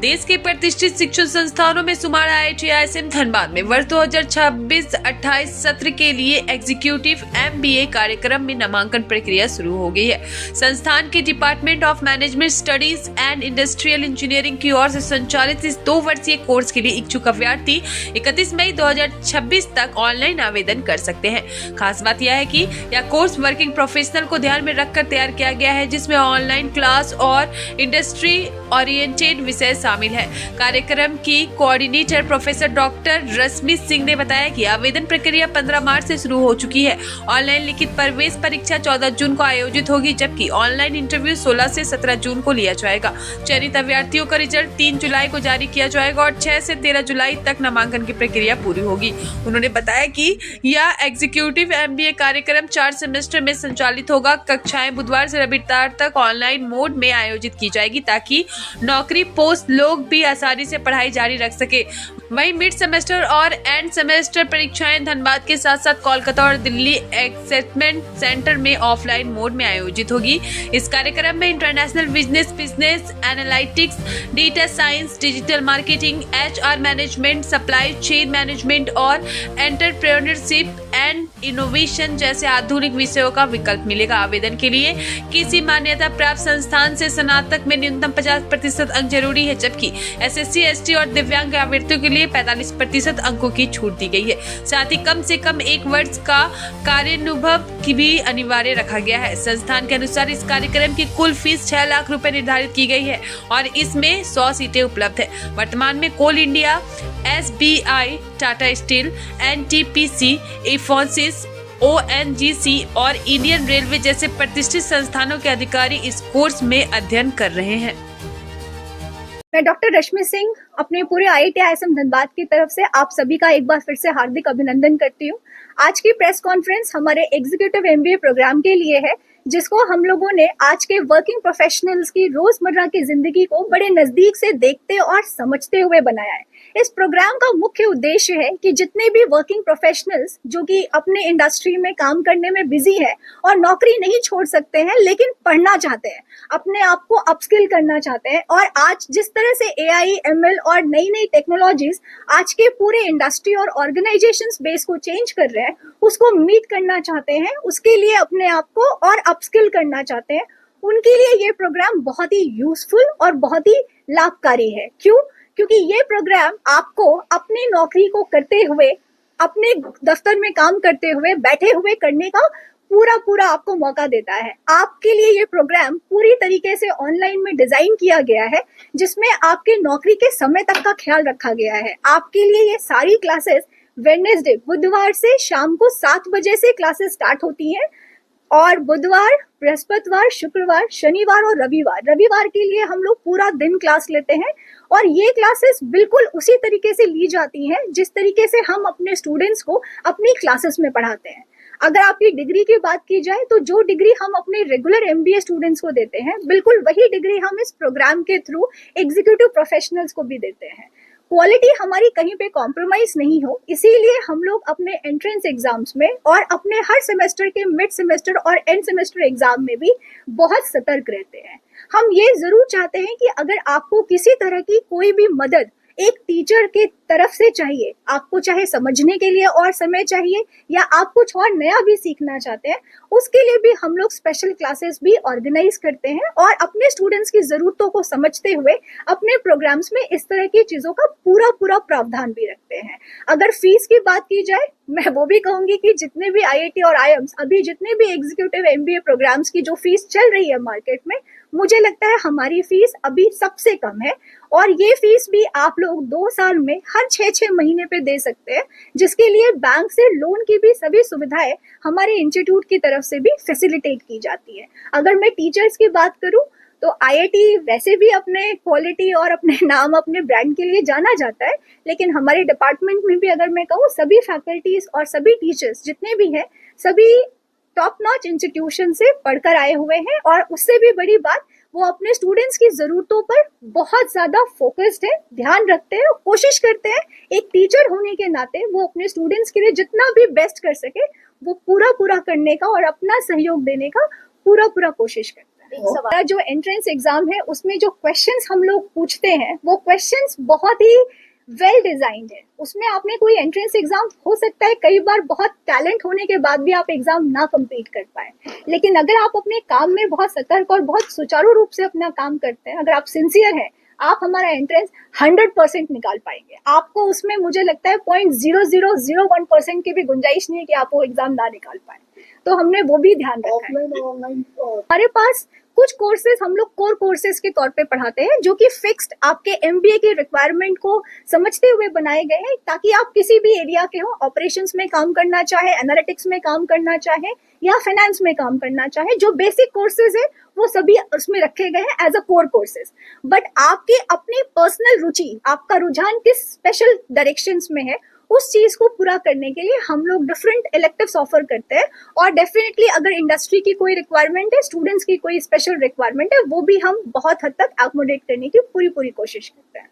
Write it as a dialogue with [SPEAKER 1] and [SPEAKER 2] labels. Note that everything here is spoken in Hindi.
[SPEAKER 1] देश के प्रतिष्ठित शिक्षण संस्थानों में शुमार IIT ISM धनबाद में वर्ष 2026-28 सत्र के लिए एग्जीक्यूटिव MBA कार्यक्रम में नामांकन प्रक्रिया शुरू हो गई है। संस्थान के department of management studies and industrial engineering की ओर से संचालित इस 2 वर्षीय कोर्स के लिए इच्छुक अभ्यर्थी 31 मई 2026 तक ऑनलाइन आवेदन कर सकते हैं। खास बात यह है कि यह कोर्स वर्किंग प्रोफेशनल को ध्यान में रखकर तैयार किया गया है, जिसमें ऑनलाइन क्लास और इंडस्ट्री ओरिएंटेड विषय शामिल है। कार्यक्रम की coordinator professor doctor Rashmi Singh ने बताया कि आवेदन प्रक्रिया 15 मार्च से शुरू हो चुकी है। ऑनलाइन लिखित प्रवेश परीक्षा 14 जून को आयोजित होगी, जबकि ऑनलाइन इंटरव्यू 16 से 17 जून को लिया जाएगा। चयनित अभ्यर्थियों का रिजल्ट 3 जुलाई को जारी किया जाएगा और 6 से 13 जुलाई तक नामांकन की प्रक्रिया पूरी होगी। उन्होंने बताया कि यह एग्जीक्यूटिव MBA कार्यक्रम 4 सेमेस्टर में संचालित होगा। कक्षाएं बुधवार से रविवार तक ऑनलाइन मोड में आयोजित की जाएगी, ताकि नौकरी पोस्ट लोग भी आसानी से पढ़ाई जारी रख सके। वहीं मिड सेमेस्टर और एंड सेमेस्टर परीक्षाएं धनबाद के साथ साथ कोलकाता और दिल्ली असेसमेंट सेंटर में ऑफलाइन मोड में आयोजित होगी। इस कार्यक्रम में international business analytics, data science, digital marketing, HR management, supply chain management और एंटरप्रेन्योरशिप एंड इनोवेशन जैसे आधुनिक विषयों का विकल्प मिलेगा। आवेदन के लिए किसी मान्यता प्राप्त संस्थान से स्नातक में न्यूनतम 50% अंक जरूरी है, जबकि SSC, ST और दिव्यांग अभ्यर्थियों के लिए 45% अंकों की छूट दी गई है। साथ ही कम से कम 1 वर्ष का कार्यानुभव की भी अनिवार्य रखा गया है। संस्थान के अनुसार इस कार्यक्रम की कुल फीस 6 लाख रुपए निर्धारित की गई है और इसमें 100 सीटें उपलब्ध है। वर्तमान में coal India, SBI, Tata steel, NTPC, Infosys, ONGC और इंडियन रेलवे जैसे प्रतिष्ठित संस्थानों के अधिकारी इस कोर्स में अध्ययन कर रहे हैं।
[SPEAKER 2] मैं डॉक्टर रश्मि सिंह अपने पूरे IIT ISM धनबाद की तरफ से आप सभी का एक बार फिर से हार्दिक अभिनंदन करती हूँ। आज की प्रेस कॉन्फ्रेंस हमारे एग्जीक्यूटिव MBA प्रोग्राम के लिए है, जिसको हम लोगों ने आज के वर्किंग प्रोफेशनल्स की रोजमर्रा की जिंदगी को बड़े नजदीक से देखते और समझते हुए बनाया है। इस प्रोग्राम का मुख्य उद्देश्य है कि जितने भी वर्किंग प्रोफेशनल्स जो कि अपने इंडस्ट्री में काम करने में बिजी है और नौकरी नहीं छोड़ सकते हैं, लेकिन पढ़ना चाहते हैं, अपने आप को अपस्किल करना चाहते हैं और आज जिस तरह से AI, ML और नई नई टेक्नोलॉजीज आज के पूरे इंडस्ट्री और ऑर्गेनाइजेशन बेस को चेंज कर रहे हैं, उसको मीट करना चाहते हैं, उसके लिए अपने आप को और अपस्किल करना चाहते हैं, उनके लिए ये प्रोग्राम बहुत ही यूजफुल और बहुत ही लाभकारी है। क्योंकि ये प्रोग्राम आपको अपनी नौकरी को करते हुए, अपने दफ्तर में काम करते हुए, बैठे हुए करने का पूरा आपको मौका देता है। आपके लिए ये प्रोग्राम पूरी तरीके से ऑनलाइन में डिजाइन किया गया है, जिसमें आपके नौकरी के समय तक का ख्याल रखा गया है। आपके लिए ये सारी क्लासेस वेडनेसडे, बुधवार से शाम को 7 बजे से क्लासेस स्टार्ट होती हैं और बुधवार, बृहस्पतिवार, शुक्रवार, शनिवार और रविवार के लिए हम लोग पूरा दिन क्लास लेते हैं और ये क्लासेस बिल्कुल उसी तरीके से ली जाती हैं जिस तरीके से हम अपने स्टूडेंट्स को अपनी क्लासेस में पढ़ाते हैं। अगर आपकी डिग्री की बात की जाए तो जो डिग्री हम अपने रेगुलर MBA स्टूडेंट्स को देते हैं, बिल्कुल वही डिग्री हम इस प्रोग्राम के थ्रू एग्जीक्यूटिव प्रोफेशनल्स को भी देते हैं। क्वालिटी हमारी कहीं पे कॉम्प्रोमाइज नहीं हो, इसीलिए हम लोग अपने एंट्रेंस एग्जाम्स में और अपने हर सेमेस्टर के मिड सेमेस्टर और एंड सेमेस्टर एग्जाम में भी बहुत सतर्क रहते हैं। हम ये जरूर चाहते हैं कि अगर आपको किसी तरह की कोई भी मदद एक टीचर के तरफ से चाहिए, आपको चाहे समझने के लिए और समय चाहिए या आप कुछ और नया भी सीखना चाहते हैं, उसके लिए भी हम लोग स्पेशल क्लासेस भी ऑर्गेनाइज करते हैं और अपने स्टूडेंट्स की जरूरतों को समझते हुए अपने प्रोग्राम्स में इस तरह की चीजों का पूरा प्रावधान भी रखते हैं। अगर फीस की बात की जाए, मैं वो भी कहूंगी कि जितने भी IIT और IIMs अभी जितने भी एग्जीक्यूटिव MBA प्रोग्राम्स की जो फीस चल रही है मार्केट में, मुझे लगता है हमारी फीस अभी सबसे कम है और ये फीस भी आप लोग 2 साल में हर 6 महीने पे दे सकते हैं, जिसके लिए बैंक से लोन की भी सभी सुविधाएं हमारे इंस्टीट्यूट की तरफ से भी फैसिलिटेट की जाती है। अगर मैं टीचर्स की बात करूं तो IIT वैसे भी अपने क्वालिटी और अपने नाम, अपने ब्रांड के लिए जाना जाता है, लेकिन हमारे डिपार्टमेंट में भी अगर मैं कहूँ, सभी फैकल्टीज और सभी टीचर्स जितने भी हैं, सभी टॉप नॉच इंस्टीट्यूशन से पढ़कर आए हुए हैं और उससे भी बड़ी बात, वो अपने स्टूडेंट्स की जरूरतों पर बहुत ज्यादा फोकस्ड है, ध्यान रखते हैं, कोशिश करते हैं एक टीचर होने के नाते वो अपने स्टूडेंट्स के लिए जितना भी बेस्ट कर सके वो पूरा करने का और अपना सहयोग देने का पूरा पूरा कोशिश करते हैं। हमारा जो एंट्रेंस एग्जाम है उसमें जो क्वेश्चंस हम लोग पूछते हैं वो क्वेश्चंस बहुत ही वेल डिजाइंड है। उसमें आपने कोई एंट्रेंस एग्जाम हो सकता है कई बार बहुत टैलेंट होने के बाद भी आप एग्जाम ना कंप्लीट कर पाए, लेकिन अगर आप अपने काम में बहुत सतर्क और बहुत सुचारू रूप से अपना काम करते हैं, अगर आप सिंसियर हैं, आप हमारा एंट्रेंस 100% निकाल पाएंगे। आपको उसमें मुझे लगता है 0.0001% की भी गुंजाइश नहीं है कि आप वो एग्जाम ना निकाल पाए। तो हमने वो भी ध्यान रखा है। हमारे पास कुछ कोर्सेज हम लोग कोर कोर्सेज के तौर पे पढ़ाते हैं जो कि फिक्स्ड आपके एमबीए के रिक्वायरमेंट को समझते हुए बनाए गए हैं, ताकि आप किसी भी एरिया के हो, ऑपरेशंस में काम करना चाहे, एनालिटिक्स में काम करना चाहे या फाइनेंस में काम करना चाहे, जो बेसिक कोर्सेज है वो सभी उसमें रखे गए हैं as a core courses. But आपके अपनी पर्सनल रुचि, आपका रुझान किस स्पेशल डायरेक्शंस में है, उस चीज को पूरा करने के लिए हम लोग डिफरेंट इलेक्टिव्स ऑफर करते हैं। और डेफिनेटली अगर इंडस्ट्री की कोई रिक्वायरमेंट है, स्टूडेंट्स की कोई स्पेशल रिक्वायरमेंट है, वो भी हम बहुत हद तक अकोमोडेट करने की पूरी कोशिश करते हैं।